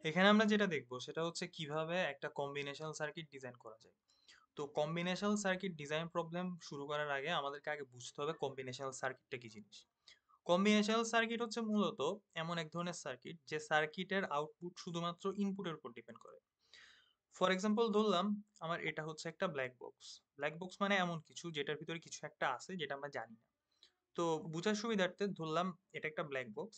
এখানে আমরা যেটা দেখব সেটা হচ্ছে কিভাবে একটা কম্বিনেশনাল সার্কিট ডিজাইন করা যায়। তো কম্বিনেশনাল সার্কিট ডিজাইন প্রবলেম শুরু করার আগে আমাদেরকে আগে বুঝতে হবে কম্বিনেশনাল সার্কিটটা কি জিনিস। কম্বিনেশনাল সার্কিট হচ্ছে মূলত এমন এক ধরনের সার্কিট যে সার্কিটের আউটপুট শুধুমাত্র ইনপুটের উপর ডিপেন্ড করে। ফর এক্সাম্পল ধরলাম আমার এটা হচ্ছে একটা ব্ল্যাক বক্স। ব্ল্যাক বক্স মানে এমন কিছু যেটার ভিতরে কিছু একটা আছে যেটা আমরা জানি না। তো বুঝার সুবিধার্থে ধরলাম এটা একটা ব্ল্যাক বক্স।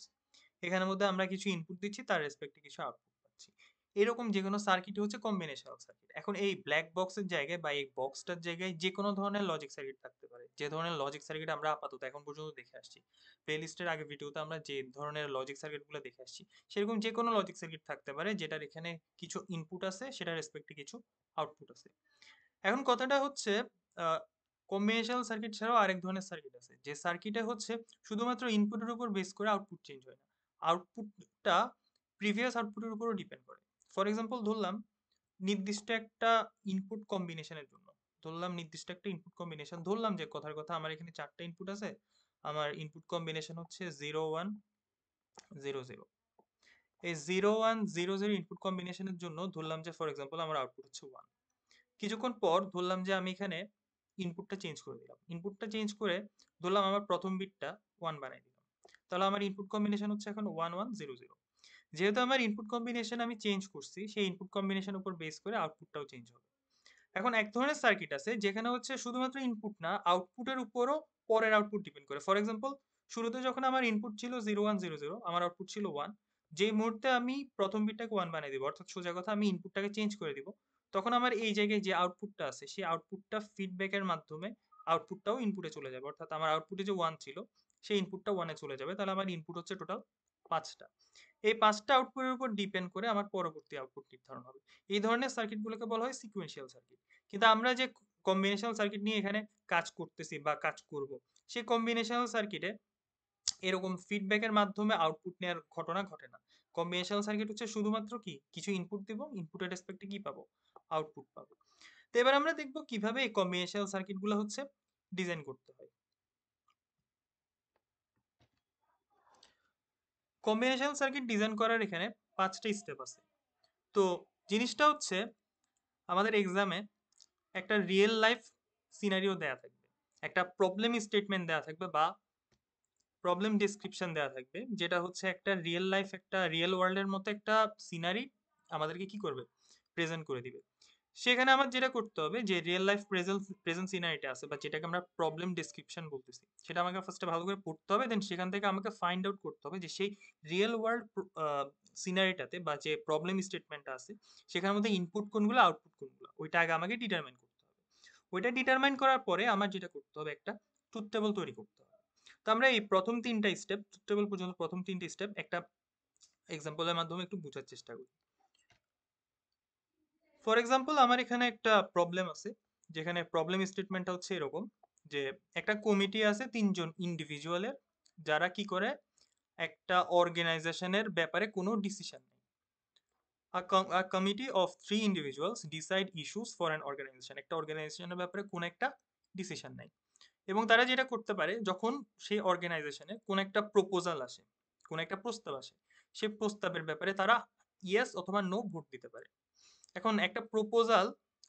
এখানের মধ্যে আমরা কিছু ইনপুট দিচ্ছি, তার রেসপেক্টে কিছু আউটপুট পাচ্ছি। এরকম যে কোনো সার্কিট হচ্ছে কম্বিনেশনাল সার্কিট। এখন এই ব্ল্যাক বক্সের জায়গায় বা এই বক্সটার জায়গায় যে কোনো ধরনের লজিক সার্কিট থাকতে পারে। যে ধরনের লজিক সার্কিট আমরা আপাতত এখন পর্যন্ত দেখে আসছি, প্লেলিস্টের আগে ভিডিওতে আমরা যে ধরনের লজিক সার্কিটগুলো দেখে আসছি, সেরকম যে কোনো লজিক সার্কিট থাকতে পারে যেটার এখানে কিছু ইনপুট আছে, সেটার রেসপেক্টে কিছু আউটপুট আছে। এখন কথাটা হচ্ছে কম্বিনেশনাল সার্কিট ছাড়াও আরেক ধরনের সার্কিট আছে যে সার্কিটে হচ্ছে শুধুমাত্র ইনপুটের উপর বেস করে আউটপুট চেঞ্জ হয় না, আউটপুটটা প্রিভিয়াস আউটপুটের উপরও ডিপেন্ড করে। ফর এক্সাম্পল ধরলাম নির্দিষ্ট একটা ইনপুট কম্বিনেশনের জন্য, ধরলাম নির্দিষ্ট একটা ইনপুট কম্বিনেশন, ধরলাম যে কথার কথা আমার এখানে চারটা ইনপুট আছে। আমার ইনপুট কম্বিনেশন হচ্ছে 0 1 0 0। এই 0 1 0 0 ইনপুট কম্বিনেশনের জন্য ধরলাম যে ফর এক্সাম্পল আমার আউটপুট হচ্ছে 1। কিছুক্ষণ পর ধরলাম যে আমি এখানে ইনপুটটা চেঞ্জ করে দিলাম, ইনপুটটা চেঞ্জ করে ধরলাম আমার প্রথম বিটটা 1 বানাই দিলাম। তাহলে আমার ইনপুট কম্বিনেশন হচ্ছে এখন 1 1 0 0। যেহেতু আমার ইনপুট কম্বিনেশন আমি চেঞ্জ করছি, সেই ইনপুট কম্বিনেশন উপর বেস করে আউটপুটটাও চেঞ্জ হবে। এখন এক ধরনের সার্কিট আছে যেখানে হচ্ছে শুধুমাত্র ইনপুট না, আউটপুটের উপরও পরের আউটপুট ডিপেন্ড করে। ফর এক্সাম্পল শুরুতে যখন আমার ইনপুট ছিল 0 1 0 0, আমার আউটপুট ছিল 1। যেই মুহূর্তে আমি প্রথম বিটটাকে 1 বানিয়ে দিব, অর্থাৎ সোজা কথা আমি ইনপুটটাকে চেঞ্জ করে দিব, তখন আমার এই জায়গায় যে আউটপুটটা আছে সেই আউটপুটটা ফিডব্যাকের মাধ্যমে আউটপুটটাও ইনপুটে চলে যাবে। অর্থাৎ আমার আউটপুটে যে 1 ছিল সেই ইনপুটটা 1-এ চলে যাবে। তাহলে আমার ইনপুট হচ্ছে টোটাল 5টা। এই 5টা আউটপুটের উপর ডিপেন্ড করে আমার পরবর্তী আউটপুট নির্ধারণ হবে। এই ধরনের সার্কিটগুলোকে বলা হয় সিকুয়েন্সিয়াল সার্কিট। কিন্তু আমরা যে কম্বিনেশনাল সার্কিট নিয়ে এখানে কাজ করতেছি বা কাজ করব, সেই কম্বিনেশনাল সার্কিটে এরকম ফিডব্যাকের মাধ্যমে আউটপুট নেওয়ার ঘটনা ঘটে না। কম্বিনেশনাল সার্কিট হচ্ছে শুধুমাত্র কি কিছু ইনপুট দিব, ইনপুটের রেসপেক্টে কি পাবো, আউটপুট পাবো। তো এবার আমরা দেখবো কিভাবে এই কম্বিনেশনাল সার্কিটগুলো হচ্ছে ডিজাইন করতে হয়। কম্বিনেশনাল সার্কিট ডিজাইন করার এখানে 5টা স্টেপ আছে। তো জিনিসটা হচ্ছে আমাদের এক্সামে একটা রিয়েল লাইফ সিনারিও দেয়া থাকবে, একটা প্রবলেম স্টেটমেন্ট দেয়া থাকবে বা প্রবলেম ডেসক্রিপশন দেওয়া থাকবে, যেটা হচ্ছে একটা রিয়েল লাইফ, একটা রিয়েল ওয়ার্ল্ডের মতো একটা সিনারি আমাদেরকে কি করবে, প্রেজেন্ট করে দিবে। সেখানে আমার যেটা করতে হবে যে রিয়েল লাইফ প্রেজেন্ট সিনারিটা আছে বা যেটাকে আমরা প্রবলেম ডেসক্রিপশন বলতেছি, সেটা আমাকে ফার্স্টে ভালো করে পড়তে হবে, দেন সেখান থেকে আমাকে ফাইন্ড আউট করতে হবে যে সেই রিয়েল ওয়ার্ল্ড সিনারিটাতে বা যে প্রবলেম স্টেটমেন্টটা আছে সেখানের মধ্যে ইনপুট কোনগুলো আউটপুট কোনগুলো, ওইটা আগে আমাকে ডিটারমাইন করতে হবে। ওইটা ডিটারমাইন করার পরে আমার যেটা করতে হবে একটা ট্রুথ টেবল তৈরি করতে হবে। তো আমরা এই প্রথম 3টা স্টেপ, ট্রুথ টেবল পর্যন্ত প্রথম 3টে স্টেপ একটা এক্সাম্পলের মাধ্যমে একটু বোঝার চেষ্টা করি। ফর এক্সাম্পল আমার এখানে একটা প্রবলেম আছে, যেখানে প্রবলেম স্টেটমেন্টটা হচ্ছে এরকম যে একটা কমিটি আছে 3জন ইন্ডিভিজুয়ালের, যারা কি করে একটা অর্গানাইজেশনের ব্যাপারে কোনো ডিসিশন নেয়। A committee of 3 individuals decide issues for an organization, একটা অর্গানাইজেশনের ব্যাপারে কোন একটা ডিসিশন নেয়। এবং তারা যেটা করতে পারে, যখন সেই অর্গানাইজেশনে কোন একটা প্রপোজাল আসে, কোন একটা প্রস্তাব আসে, সেই প্রস্তাবের ব্যাপারে তারা ইয়েস অথবা নো ভোট দিতে পারে। এখন একটা প্রপোজাল,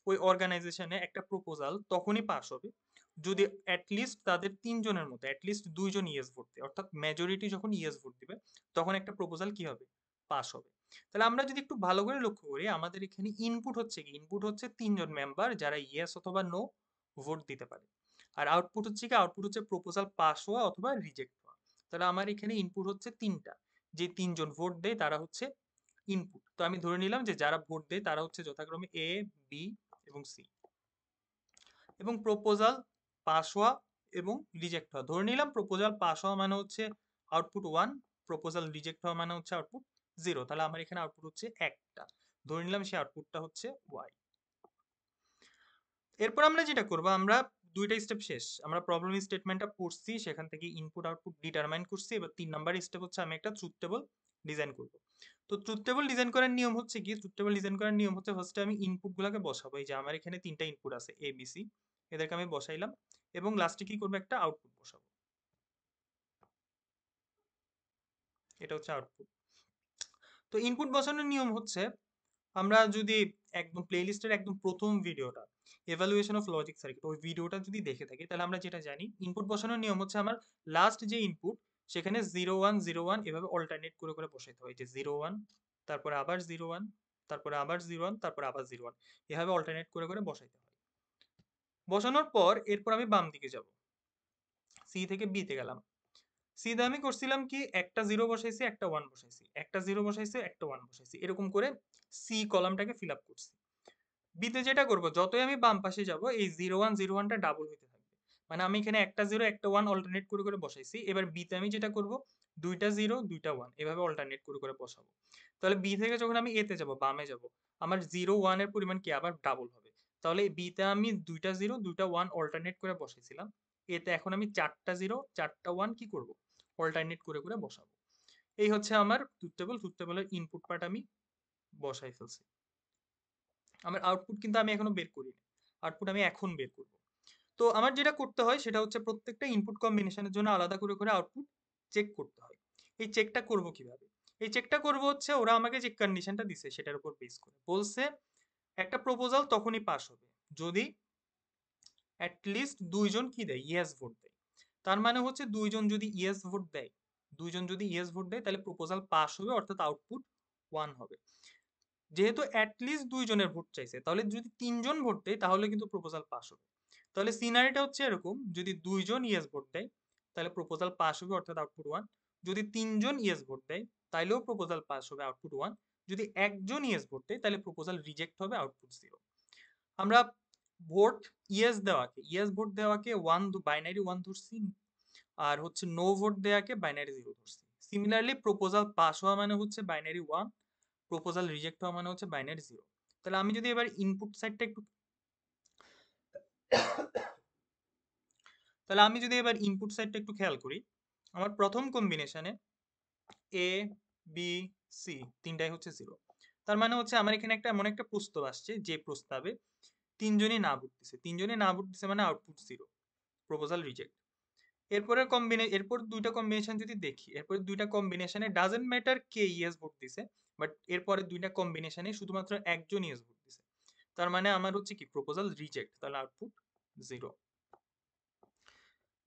ওই অর্গানাইজেশনে একটা প্রপোজাল তখনই পাস হবে যদি অ্যাটলিস্ট তাদের 3জনের মধ্যে অ্যাটলিস্ট 2জন ইয়েস ভোট দেয়, অর্থাৎ মেজরিটি যখন ইয়েস ভোট দিবে তখন একটা প্রপোজাল কি হবে, পাস হবে। তাহলে আমরা যদি একটু ভালো করে লক্ষ্য করি, আমাদের এখানে ইনপুট হচ্ছে কি, ইনপুট হচ্ছে 3জন মেম্বার যারা ইয়েস অথবা নো ভোট দিতে পারে। আর আউটপুট হচ্ছে কি, আউটপুট হচ্ছে প্রপোজাল পাস হওয়া অথবা রিজেক্ট হওয়া। তাহলে আমার এখানে ইনপুট হচ্ছে 3টা, যে 3জন ভোট দেয় তারা হচ্ছে ইনপুট। তো আমি ধরে নিলাম যে যারা ভোট দেয় তারা হচ্ছে যথাক্রমে এ, বি এবং সি। এবং প্রপোজাল পাস হওয়া এবং রিজেক্ট হওয়া, ধরে নিলাম প্রপোজাল পাস হওয়া মানে হচ্ছে আউটপুট 1, প্রপোজাল রিজেক্ট হওয়া মানে হচ্ছে আউটপুট 0। তাহলে আমার এখানে আউটপুট হচ্ছে একটা, ধরে নিলাম সেই আউটপুটটা হচ্ছে ওয়াই। এরপর আমরা যেটা করব, আমরা 2টা স্টেপ শেষ, আমরা প্রবলেম স্টেটমেন্টটা পড়ছি, সেখান থেকে ইনপুট আউটপুট ডিটারমাইন করছি। এবার 3 নাম্বার স্টেপ হচ্ছে আমি একটা ট্রুথ টেবল ডিজাইন করব। তো ট্রুথ টেবল ডিজাইন করার নিয়ম হচ্ছে কি, ট্রুথ টেবল ডিজাইন করার নিয়ম হচ্ছে ফার্স্টে আমি ইনপুটগুলোকে বসাবো। এই যে আমার এখানে 3টা ইনপুট আছে এ বি সি, এদেরকে আমি বসাইলাম এবং লাস্টে কি করবো, একটা আউটপুট বসাবো। এটা হচ্ছে আউটপুট। তো ইনপুট বসানোর নিয়ম হচ্ছে, আমরা যদি একদম প্লেলিস্টের একদম প্রথম ভিডিওটা, এভালুয়েশন অফ লজিক সার্কিট, ওই ভিডিওটা যদি দেখে থাকি, তাহলে আমরা যেটা জানি ইনপুট বসানোর নিয়ম হচ্ছে আমার লাস্ট যে ইনপুট সেখানে 0 1 0 1 এভাবে অল্টারনেট করে করে বসাইতে হয়, যে 0 1, তারপরে আবার 0 1, তারপরে আবার 0 1, তারপরে আবার 0 1, এভাবে অল্টারনেট করে করে বসাইতে হয়। বসানোর পর এরপর আমি বাম দিকে যাব, সি থেকে বিতে গেলাম। সিতে আমি করছিলাম কি, একটা 0 বসাইছি, একটা 1 বসাইছি, একটা 0 বসাইছি, একটা 1 বসাইছি, এরকম করে সি কলামটাকে ফিল আপ করছি। বিতে যেটা করব, যতই আমি বাম পাশে যাব এই 0 1 0 1টা ডাবল হইতে থাকবে। মানে আমি এখানে একটা 0 একটা 1 অল্টারনেট করে করে বসাইছি। এবার বিতে আমি যেটা করব, দুইটা 0 দুইটা 1 এভাবে অল্টারনেট করে করে বসাবো। তাহলে বি থেকে যখন আমি এতে যাব, বামে যাব, আমার 0 1 এর পরিমাণ কি আবার ডাবল হবে। তাহলে বিতে আমি দুইটা 0 দুইটা 1 অল্টারনেট করে বসাইছিলাম, এতে এখন আমি চারটা 0 চারটা 1 কি করব, অল্টারনেট করে করে বসাবো। এই হচ্ছে আমার ট্রুথ টেবল। ট্রুথ টেবলের ইনপুট পার্ট আমি বসাই ফেলছি। আমার আউটপুট কিন্তু আমি এখনো বের করিনি, আউটপুট আমি এখন বের করব। তো আমার যেটা করতে হয় সেটা হচ্ছে প্রত্যেকটা ইনপুট কম্বিনেশনের জন্য আলাদা করে করে আউটপুট চেক করতে হয়। এই চেকটা করব কিভাবে? এই চেকটা করব হচ্ছে, ওরা আমাকে যে কন্ডিশনটা দিছে সেটার উপর বেস করে বলছে একটা প্রপোজাল তখনই পাস হবে যদি অ্যাটলিস্ট দুইজন কি দেয়, ইয়েস ভোট দেয়। তার মানে হচ্ছে দুইজন যদি ইয়েস ভোট দেয়, দুইজন যদি ইয়েস ভোট দেয় তাহলে প্রপোজাল পাস হবে, অর্থাৎ আউটপুট 1 হবে। যেহেতু অ্যাটলিস্ট দুইজনের ভোট চাইছে, তাহলে যদি তিনজন ভোট দেয় তাহলে কিন্তু প্রপোজাল পাস হবে। তাহলে সিনারিটা হচ্ছে এরকম, যদি দুইজন ইয়েস ভোট দেয় তাহলে প্রপোজাল পাস হবে, অর্থাৎ আউটপুট 1। যদি তিনজন ইয়েস ভোট দেয় তাহলেও প্রপোজাল পাস হবে, আউটপুট 1। যদি একজন ইয়েস ভোট দেয় তাহলে প্রপোজাল রিজেক্ট হবে, আউটপুট 0। আমরা ভোট ইয়েস ভোট দেওয়াকে 1 বাইনারি 1 ধরছি, আর হচ্ছে নো ভোট দেওয়াকে বাইনারি 0 ধরছি। সিমিলারলি প্রপোজাল পাস হওয়া মানে হচ্ছে বাইনারি 1, প্রপোজাল রিজেক্ট হওয়া মানে হচ্ছে বাইনারি 0। তাহলে আমি যদি এবার ইনপুট সাইডটা একটু তাহলে আমি যদি এবার ইনপুট সাইডটা একটু খেয়াল করি, আমার প্রথম কম্বিনেশনে এ বি সি তিনটাই হচ্ছে 0। তার মানে হচ্ছে আমার এখানে একটা এমন একটা প্রস্তাব আসছে যে প্রস্তাবে তিনজনই না ভোট দিছে, তিনজনই না ভোট দিছে মানে আউটপুট 0, প্রপোজাল রিজেক্ট। এরপর দুইটা কম্বিনেশন যদি দেখি, এরপরে দুইটা কম্বিনেশনে doesn't matter K yes vote দিছে, বাট এরপরে দুইটা কম্বিনেশনে শুধুমাত্র একজন ইয়েস ভোট দিছে। তার মানে আমার হচ্ছে কি প্রপোজাল রিজেক্ট, তাহলে আউটপুট 0।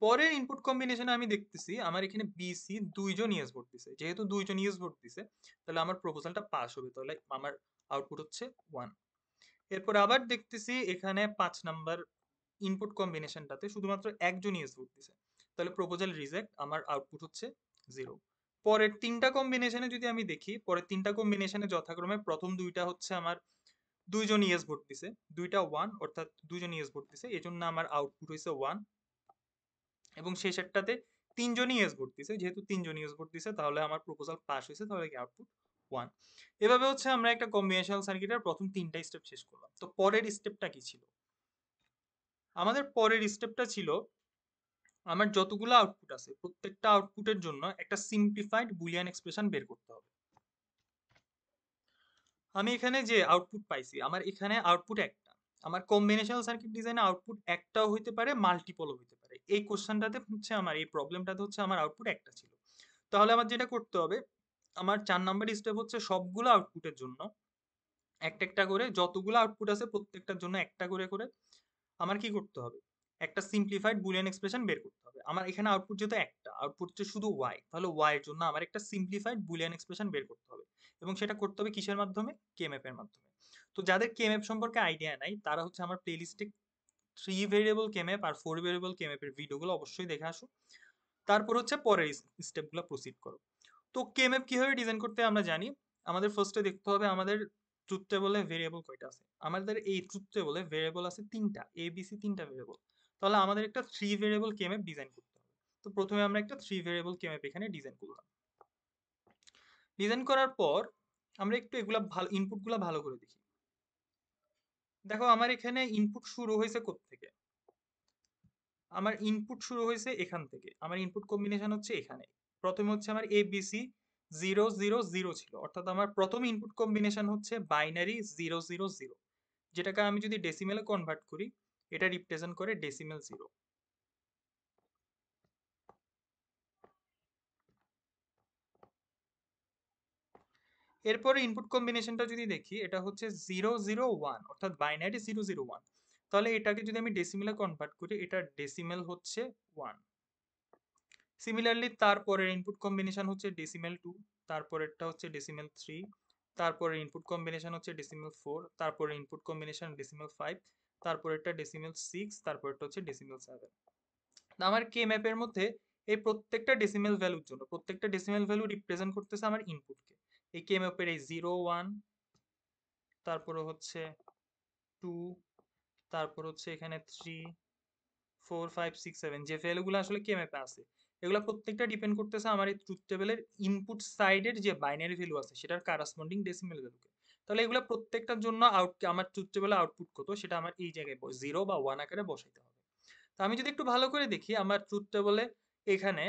পরের ইনপুট কম্বিনেশনে আমি দেখতেছি আমার এখানে বিসি দুইজন ইয়েস ভোট দিছে, যেহেতু দুইজন ইয়েস ভোট দিছে তাহলে আমার প্রপোজালটা পাস হবে, তাহলে আমার আউটপুট হচ্ছে 1। এরপর আবার দেখতেছি এখানে 5 নাম্বার ইনপুট কম্বিনেশনটাতে শুধুমাত্র একজন ইয়েস ভোট দিছে, তাহলে প্রপোজাল রিজেক্ট, আমার আউটপুট হচ্ছে 0। পরের তিনটা কম্বিনেশনে যদি আমি দেখি, পরের তিনটা কম্বিনেশনে যথাক্রমে প্রথম দুইটা হচ্ছে আমার দুইজন ইয়েস ভোট দিছে, দুইটা 1, অর্থাৎ দুইজন ইয়েস ভোট দিছে, এই জন্য আমার আউটপুট হয়েছে 1। এবং শেষেরটাতে তিনজনই ইয়েস ভোট দিছে, যেহেতু তিনজন ইয়েস ভোট দিছে তাহলে আমার প্রপোজাল পাস হয়েছে, তাহলে কি আউটপুট 1। এভাবে হচ্ছে আমরা একটা কম্বিনেশনাল সার্কিটের প্রথম তিনটা স্টেপ শেষ করলাম। তো পরের স্টেপটা কি ছিল? আমাদের পরের স্টেপটা ছিল আমার যতগুলো আউটপুট আছে প্রত্যেকটা আউটপুটের জন্য একটা সিম্পলিফাইড বুলিয়ান এক্সপ্রেশন বের করতে হবে। আমি এখানে যে আউটপুট পাইছি, আমার এখানে আউটপুট একটা, আমার কম্বিনেশনাল সার্কিট ডিজাইনে আউটপুট একটাও হইতে পারে, মাল্টিপলও হইতে পারে। এই কোশ্চেনটাতে হচ্ছে আমার এই প্রবলেমটাতে হচ্ছে আমার আউটপুট একটা ছিল। তাহলে আমার যেটা করতে হবে, আমার 4 নাম্বার স্টেপ হচ্ছে সবগুলো আউটপুটের জন্য একটা একটা করে, যতগুলো আউটপুট আছে প্রত্যেকটার জন্য একটা করে করে আমার কি করতে হবে, একটা সিম্পলিফাইড বুলিয়ান এক্সপ্রেশন বের করতে হবে। আমার এখানে আউটপুট যেহেতু একটা, আউটপুট হচ্ছে শুধু ওয়াই, তাহলে ওয়াই এর জন্য আমার একটা সিম্পলিফাইড বুলিয়ান এক্সপ্রেশন বের করতে হবে, এবং সেটা করতে হবে কিসের মাধ্যমে, কেএমএফ এর মাধ্যমে। তো যাদের কেএমএফ সম্পর্কে আইডিয়া নাই তারা হচ্ছে আমার প্লেলিস্টে 3 ভেরিয়েবল কেএমএফ আর 4 ভেরিয়েবল কেএমএফ এর ভিডিওগুলো অবশ্যই দেখে আসো। তারপর হচ্ছে পরের স্টেপগুলো প্রসিড করো। তো কেএমএফ কিভাবে ডিজাইন করতে আমরা জানি, আমাদের ফার্স্টে দেখতে হবে আমাদের ট্রুথ টেবলে ভেরিয়েবল কয়টা আছে। আমাদের এই ট্রুথ টেবলে ভেরিয়েবল আছে তিনটা, এবিসি তিনটা ভেরিয়েবল। তাহলে আমাদের একটা 3 ভেরিয়েবল কেএমএফ ডিজাইন করতে হবে। তো প্রথমে আমরা একটা 3 ভেরিয়েবল কেএমএফ এখানে ডিজাইন করলাম। ডিজাইন করার পর আমরা একটু এগুলা ভালো, ইনপুটগুলো ভালো করে দেখি। দেখো আমার এখানে ইনপুট শুরু হয়েছে কোত্থেকে, আমার ইনপুট শুরু হয়েছে এখান থেকে, আমার ইনপুট কম্বিনেশন হচ্ছে এখানে। প্রথমে হচ্ছে আমার এবিসি 0 0 0 ছিল, অর্থাৎ আমার প্রথম ইনপুট কম্বিনেশন হচ্ছে বাইনারি 0 0 0, যেটাকে আমি যদি ডেসিমেলে কনভার্ট করি এটা রিপ্রেজেন্ট করে ডেসিমেল 0। এরপরে ইনপুট কম্বিনেশনটা যদি দেখি, এটা হচ্ছে 001, অর্থাৎ বাইনারি 001। তাহলে এটাকে যদি আমি ডেসিমেলে কনভার্ট করি, এটার ডেসিমেল হচ্ছে 1। সিমিলারলি তারপরের ইনপুট কম্বিনেশন হচ্ছে ডেসিমেল 2, তারপরেরটা হচ্ছে ডেসিমেল 3, তারপরের ইনপুট কম্বিনেশন হচ্ছে ডেসিমেল 4, তারপরে ইনপুট কম্বিনেশন ডেসিমেল 5, তারপরেরটা ডেসিমেল 6, তারপরেরটা হচ্ছে ডেসিমেল 7। আমার কে ম্যাপের মধ্যে এই প্রত্যেকটা ডেসিমেল ভ্যালুর জন্য প্রত্যেকটা ডেসিমেল ভ্যালু রিপ্রেজেন্ট করতেছে আমার ইনপুটকে। এই কে ম্যাপের এই 0 1, তারপরে হচ্ছে 2, তারপর হচ্ছে এখানে 3 4 5 6 7 যে ভ্যালুগুলো আসলে কে ম্যাপে আছে, এগুলো প্রত্যেকটা ডিপেন্ড করতেছে আমার এই ট্রুথ টেবিলের ইনপুট সাইডের যে বাইনারি ভ্যালু আছে সেটার কারাসপন্ডিং ডেসিমেল ভ্যালুকে। তাহলে এগুলো প্রত্যেকটার জন্য আমার ট্রুথ টেবিলে আউটপুট কত সেটা আমার এই জায়গায় 0 বা 1 আকারে বসাইতে হবে। তো আমি যদি একটু ভালো করে দেখি, আমার ট্রুথ টেবিলে এখানে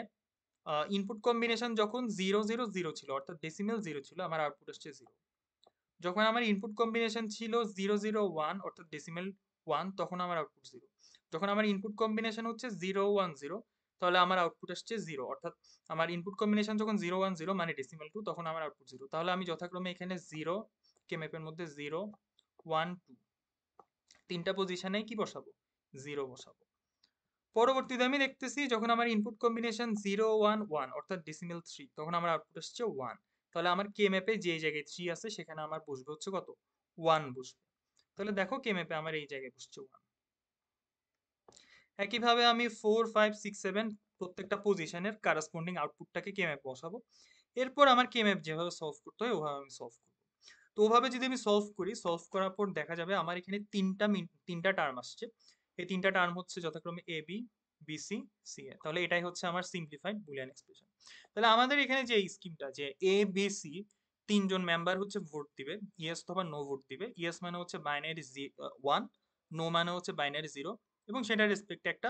ইনপুট কম্বিনেশন যখন 0 0 0 ছিল, অর্থাৎ ডেসিমেল 0 ছিল, আমার আউটপুট আসছে 0। যখন আমার ইনপুট কম্বিনেশন ছিল 0 0 1, অর্থাৎ ডেসিমেল 1, তখন আমার আউটপুট 0। যখন আমার ইনপুট কম্বিনেশন হচ্ছে 0 1 0, তাহলে আমার আউটপুট আসছে 0। অর্থাৎ আমার ইনপুট কম্বিনেশন যখন 0 1 0 মানে ডেসিমেল 2, তখন আমার আউটপুট 0। তাহলে আমি যথাক্রমে এখানে 0 কে ম্যাপের মধ্যে 0 1 2 তিনটা পজিশনে কি বসাবো, 0 বসাবো। পরবর্তীতে আমি দেখতেছি যখন আমার ইনপুট কম্বিনেশন 0 1 1, অর্থাৎ ডেসিমেল 3, তখন আমার আউটপুট আসছে 1। তাহলে আমার কে ম্যাপে যে জায়গায় 3 আছে সেখানে আমার বসবে হচ্ছে কত, 1 বসবে। তাহলে দেখো কে ম্যাপে আমার এই জায়গায় বসছে 1। একইভাবে আমি 4 5 6 7 প্রত্যেকটা পজিশনের কারেসপন্ডিং আউটপুটটাকে কে ম্যাপ বসাবো। এরপর আমার কে ম্যাপ যেভাবে সলভ করতে হয় ওভাবে আমি সলভ করব। তো ওভাবে যদি আমি সলভ করি, সলভ করার পর দেখা যাবে আমার এখানে তিনটা টার্ম আসছে। এই তিনটা টার্ম হচ্ছে যথাক্রমে A B, B C, C এ। তাহলে এটাই হচ্ছে আমার সিম্পলিফাইড বুলিয়ান এক্সপ্রেশন। তাহলে আমাদের এখানে যে স্কিমটা, যে এ বি সি তিনজন মেম্বার হচ্ছে ভোট দিবে, ইয়েস অথবা নো ভোট দিবে। ইয়েস মানে হচ্ছে বাইনারি 1, নো মানে হচ্ছে বাইনারি 0, এবং সেটার রেসপেক্টে একটা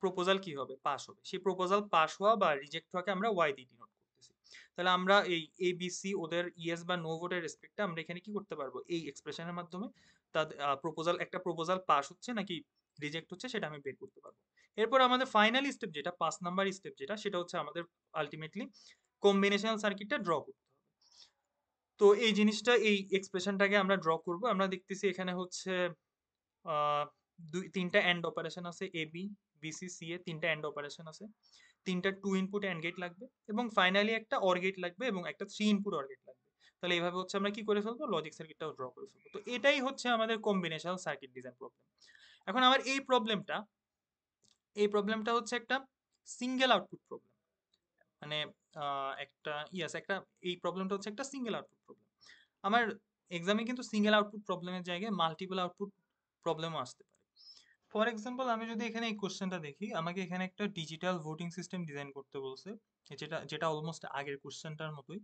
প্রপোজাল কি হবে, পাস হবে। সেই প্রপোজাল পাস হওয়া বা রিজেক্ট হওয়াকে আমরা ওয়াই দিয়ে ডিনোট করতেছি। তাহলে আমরা এই এ বি সি ওদের ইয়েস বা নো ভোটের রেসপেক্টে আমরা এখানে কি করতে পারবো, এই এক্সপ্রেশনের মাধ্যমে তাদের একটা প্রপোজাল পাস হচ্ছে নাকি রিজেক্ট হচ্ছে সেটা আমি বের করতে পারবো। এরপর আমাদের ফাইনাল স্টেপ যেটা 5 নাম্বার স্টেপ যেটা, সেটা হচ্ছে আমাদের আলটিমেটলি কম্বিনেশনাল সার্কিটটা ড্র করতে হবে। তো এই জিনিসটা, এই এক্সপ্রেশনটাকে আমরা ড্র করব। আমরা দেখতেছি এখানে হচ্ছে আহ তিনটা এন্ড অপারেশন আছে, A B B C C এ, তিনটা এন্ড অপারেশন আছে, তিনটা 2 ইনপুট এন্ড গেট লাগবে, এবং ফাইনালি একটা অর গেট লাগবে, এবং একটা 3 ইনপুট অর গেট লাগবে। তাহলে এইভাবে হচ্ছে আমরা কি করে ফেলবো, লজিক সার্কিটটাও ড্র করে ফেলবো। তো এটাই হচ্ছে আমাদের কম্বিনেশনাল সার্কিট ডিজাইন প্রবলেম। এখন আমার এই প্রবলেমটা হচ্ছে একটা সিঙ্গেল আউটপুট প্রবলেম। মানে একটা এই প্রবলেমটা হচ্ছে একটা সিঙ্গেল আউটপুট প্রবলেম। আমার এক্সামে কিন্তু সিঙ্গেল আউটপুট প্রবলেমের জায়গায় মাল্টিপল আউটপুট প্রবলেমও আসতে পারে। ফর এক্সাম্পল, আমি যদি এখানে এই কোশ্চেনটা দেখি, আমাকে এখানে একটা ডিজিটাল ভোটিং সিস্টেম ডিজাইন করতে বলছে, যেটা যেটা অলমোস্ট আগের কোশ্চেনটার মতোই।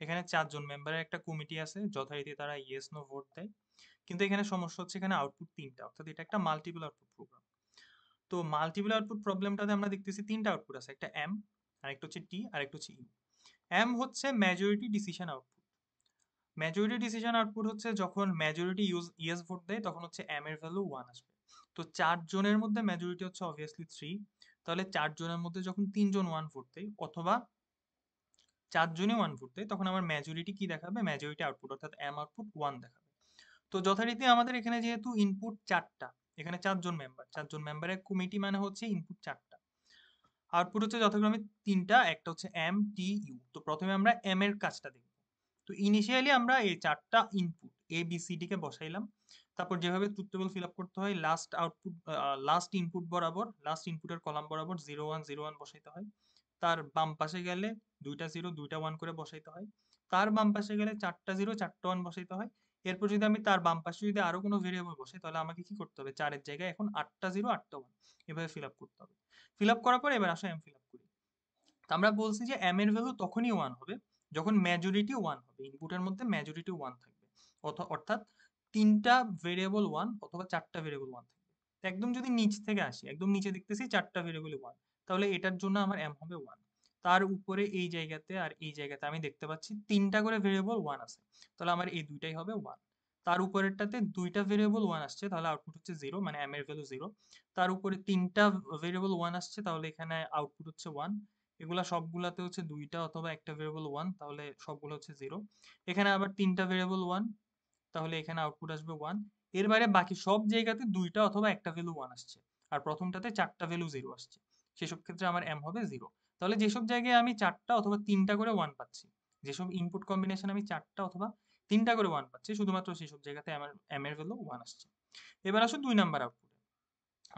এখানে 4 জন মেম্বারের একটা কমিটি আছে, যথারীতি তারা ইয়েস নো ভোট দেয়। কিন্তু এখানে সমস্যা হচ্ছে এখানে আউটপুট তিনটা, অর্থাৎ এটা একটা মাল্টিপল আউটপুট প্রোগ্রাম। তো মাল্টিপল আউটপুট প্রবলেমটাতে আমরা দেখতেছি তিনটা আউটপুট আছে, একটা এম, আরেকটা হচ্ছে টি, আরেকটা হচ্ছে ইউ। এম হচ্ছে majority decision output. Majority decision output হচ্ছে যখন মেজরিটি ইয়েস ভোট দেয়, তখন হচ্ছে এম এর ভ্যালু 1 আসবে। তো 4 জনের মধ্যে মেজরিটি হচ্ছে অবভিয়াসলি 3। তাহলে 4 জনের মধ্যে যখন 3 জন 1 ভোট দেয়, অথবা 4 জনই 1 ভোট দেয়, তখন আমার মেজরিটি কি দেখাবে, মেজরিটি আউটপুট অর্থাৎ এম আউটপুট 1 দেখাবে। তো যথারীতি আমাদের এখানে যেহেতু ইনপুট 4টা, এখানে 4 জন মেম্বারের কমিটি মানে হচ্ছে ইনপুট 4টা, আউটপুট হচ্ছে যথাক্রমে তিনটা, একটা হচ্ছে এম টি ইউ। তো প্রথমে আমরা এম এর কাজটা দেখব। তো ইনিশিয়ালি আমরা এই 4টা input A B C D কে বসাইলাম। তারপর যেভাবে ট্রুথ টেবল ফিল আপ করতে হয়, লাস্ট ইনপুট বরাবর, লাস্ট ইনপুটের কলাম বরাবর 0 1 0 1 বসাইতে হয়। তার বাম পাশে গেলে দুইটা 0 দুইটা 1 করে বসাইতে হয়। তার বাম পাশে গেলে 4টা 0 4টা 1 বসাইতে হয়। এরপর যদি আমি তার বাম পাশে যদি আরো কোনো ভেরিয়েবল বসাই, তাহলে আমাকে কি করতে হবে, 4 এর জায়গায় এখন 8টা 0 8টা 1 এভাবে ফিল আপ করতে হবে। ফিল আপ করার পর এবার আসো এম ফিল আপ করি। তো আমরা বলছি যে এম এর ভ্যালু তখনই 1 হবে যখন মেজরিটি 1 হবে, ইনপুটের মধ্যে মেজরিটি 1 থাকবে। অর্থাৎ তিনটা ভেরিয়েবল 1 অথবা 4টা ভেরিয়েবল 1 থাকবে। তো একদম যদি নিচ থেকে আসি, একদম নিচে দেখতেছি 4টা ভেরিয়েবল 1, তাহলে এটার জন্য আমার এম হবে 1। তার উপরে এই জায়গাতে আর এই জায়গাতে আমি দেখতে পাচ্ছি তিনটা করে ভেরিয়েবল 1 আছে, তাহলে আমার এই দুইটাই হবে 1। তার উপরেরটাতে দুইটা ভেরিয়েবল 1 আসছে, তাহলে আউটপুট হচ্ছে 0, মানে এম এর ভ্যালু 0। তার উপরে তিনটা ভেরিয়েবল 1 আসছে, তাহলে এখানে আউটপুট হচ্ছে 1। এগুলা সবগুলাতে হচ্ছে 2টা অথবা একটা ভেরিয়েবল 1, তাহলে সবগুলো হচ্ছে 0। এখানে আবার 3টা ভেরিয়েবল 1, তাহলে এখানে আউটপুট আসবে 1। এর বাইরে বাকি সব জায়গাতে 2টা অথবা একটা ভ্যালু 1 আসছে। আর প্রথমটাতে 4টা ভ্যালু 0 আসছে। সেসব ক্ষেত্রে আমার m হবে 0। তাহলে যেসব জায়গায় আমি 4টা অথবা 3টা করে 1 পাচ্ছি, যেসব ইনপুট কম্বিনেশন আমি 4টা অথবা 3টা করে 1 পাচ্ছি, শুধুমাত্র সেসব জায়গাতে আমার m এর ভ্যালু 1 আসছে। এবার আসো 2 নাম্বার আউটপুটে।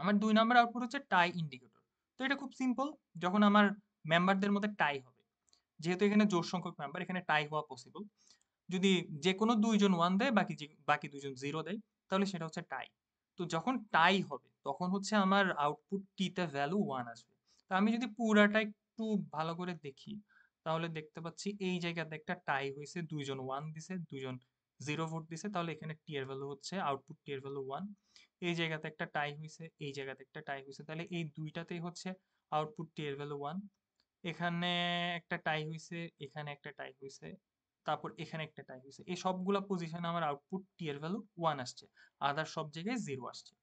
আমার 2 নাম্বার আউটপুট হচ্ছে টাই ইন্ডিকেটর। তো এটা খুব সিম্পল, যখন আমার মেম্বারদের মধ্যে টাই হবে, যেহেতু এখানে জোড় সংখ্যক মেম্বার, এখানে টাই হওয়া পসিবল। যদি যে কোনো 2 জন 1 দেয়, বাকি 2 জন 0 দেয়, তাহলে সেটা হচ্ছে টাই। তো যখন টাই হবে তখন হচ্ছে আমার আউটপুট টি তে ভ্যালু 1 আসবে। তো আমি যদি পুরাটা একটু ভালো করে দেখি, তাহলে দেখতে পাচ্ছি এই জায়গাতে একটা টাই হয়েছে, 2 জন 1 দিছে, 2 জন 0 ভোট দিছে, তাহলে এখানে টি এর ভ্যালু হচ্ছে, আউটপুট টি এর ভ্যালু 1। এই জায়গাতে একটা টাই হয়েছে, এই জায়গাতে একটা টাই হয়েছে, তাহলে এই দুইটাতেই হচ্ছে আউটপুট টি এর ভ্যালু 1। এখানে একটা টাই হইছে, এখানে একটা টাই হইছে, তারপর এখানে একটা টাই হইছে। এই সবগুলা পজিশনে আমার আউটপুট টি এর ভ্যালু 1 আসছে, আদার সব জায়গায় 0 আসছে।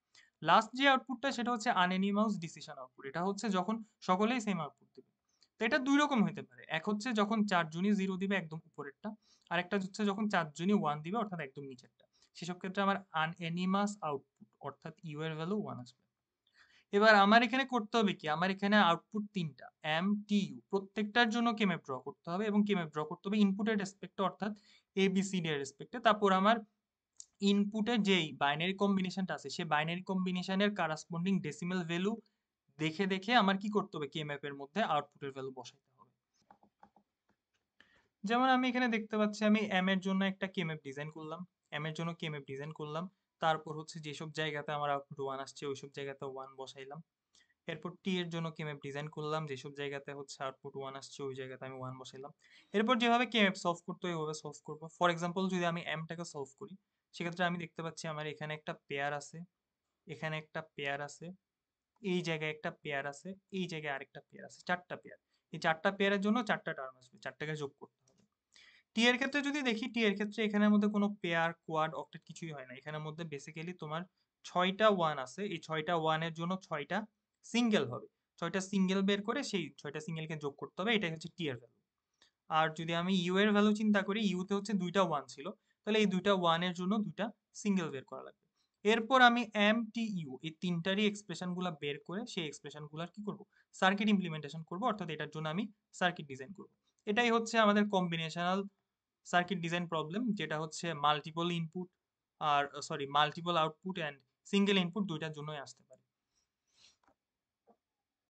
লাস্ট যে আউটপুটটা সেটা হচ্ছে আনএনিমাউস ডিসিশন আউটপুট। এটা হচ্ছে যখন সকলেই সেম আউটপুট দিবে। তো এটা দুই রকম হইতে পারে, এক হচ্ছে যখন চারজনই 0 দিবে একদম উপরেরটা, আর একটা হচ্ছে যখন চারজনই 1 দিবে অর্থাৎ একদম নিচেরটা। সেসব ক্ষেত্রে আমার আনএনিমাস আউটপুট অর্থাৎ ইউ এর ভ্যালু 1 আসবে। এবার আমার এখানে করতে হবে কি, আমার এখানে আউটপুট 3টা এম টি ইউ, প্রত্যেকটার জন্য কেএমএফ ড্র করতে হবে, এবং কেএমএফ ড্র করতে হবে ইনপুটের রেসপেক্টে অর্থাৎ এ বি সি ডি এর রেসপেক্টে। তারপর আমার ইনপুটের যেই বাইনারি কম্বিনেশনটা আছে সেই বাইনারি কম্বিনেশনের কারাসপন্ডিং ডেসিমাল ভ্যালু দেখে দেখে আমার কি করতে হবে, কেএমএফ এর মধ্যে আউটপুটের ভ্যালু বসাইতে হবে। যেমন আমি এখানে দেখতে পাচ্ছি আমি এম এর জন্য একটা কেএমএফ ডিজাইন করলাম, এম এর জন্য কেএমএফ ডিজাইন করলাম, তারপর হচ্ছে যেসব জায়গাতে আমার আউটপুট 1 আসছে ওইসব জায়গাতে 1 বসাইলাম। এরপর টি এর জন্য কেএমএফ ডিজাইন করলাম, যেসব জায়গাতে হচ্ছে আউটপুট 1 আসছে ওই জায়গাতে আমি 1 বসাইলাম। এরপর যেভাবে কেএমএফ সলভ করতে হয় ওইভাবে সলভ করব। ফর এক্সাম্পল যদি আমি এমটাকে সলভ করি, সেক্ষেত্রে আমি দেখতে পাচ্ছি আমার এখানে একটা পেয়ার আছে, এখানে একটা পেয়ার আছে, এই জায়গায় একটা পেয়ার আছে, এই জায়গায় আরেকটা পেয়ার আছে, 4টা পেয়ার। এই 4টা পেয়ারের জন্য 4টা টার্ম আসবে, 4টাকে যোগ করতে হবে। টি এর ক্ষেত্রে যদি দেখি, টি এর ক্ষেত্রে এখানের মধ্যে কোনো পেয়ার কোয়াড অক্টেট কিছুই হয় না, এখানের মধ্যে বেসিক্যালি তোমার 6টা 1 আছে, এই 6টা 1 এর জন্য 6টা সিঙ্গেল হবে, 6টা সিঙ্গেল বের করে সেই 6টা সিঙ্গেলকে যোগ করতে হবে, এটাই হচ্ছে টি এর ভ্যালু। আর যদি আমি ইউ এর ভ্যালু চিন্তা করি, ইউতে হচ্ছে 2টা 1 ছিল, তাহলে এই 2টা 1 এর জন্য 2টা সিঙ্গেল বের করা লাগবে। এরপর আমি এম টি ইউ এই তিনটারই এক্সপ্রেশনগুলো বের করে সেই এক্সপ্রেশনগুলোর কি করব, সার্কিট ইমপ্লিমেন্টেশন করব, অর্থাৎ এটার জন্য আমি সার্কিট ডিজাইন করব। এটাই হচ্ছে আমাদের কম্বিনেশনাল সার্কিট ডিজাইন প্রবলেম, যেটা হচ্ছে মাল্টিপল ইনপুট আর multiple output and single input দুইটার জন্যই আসতে পারে।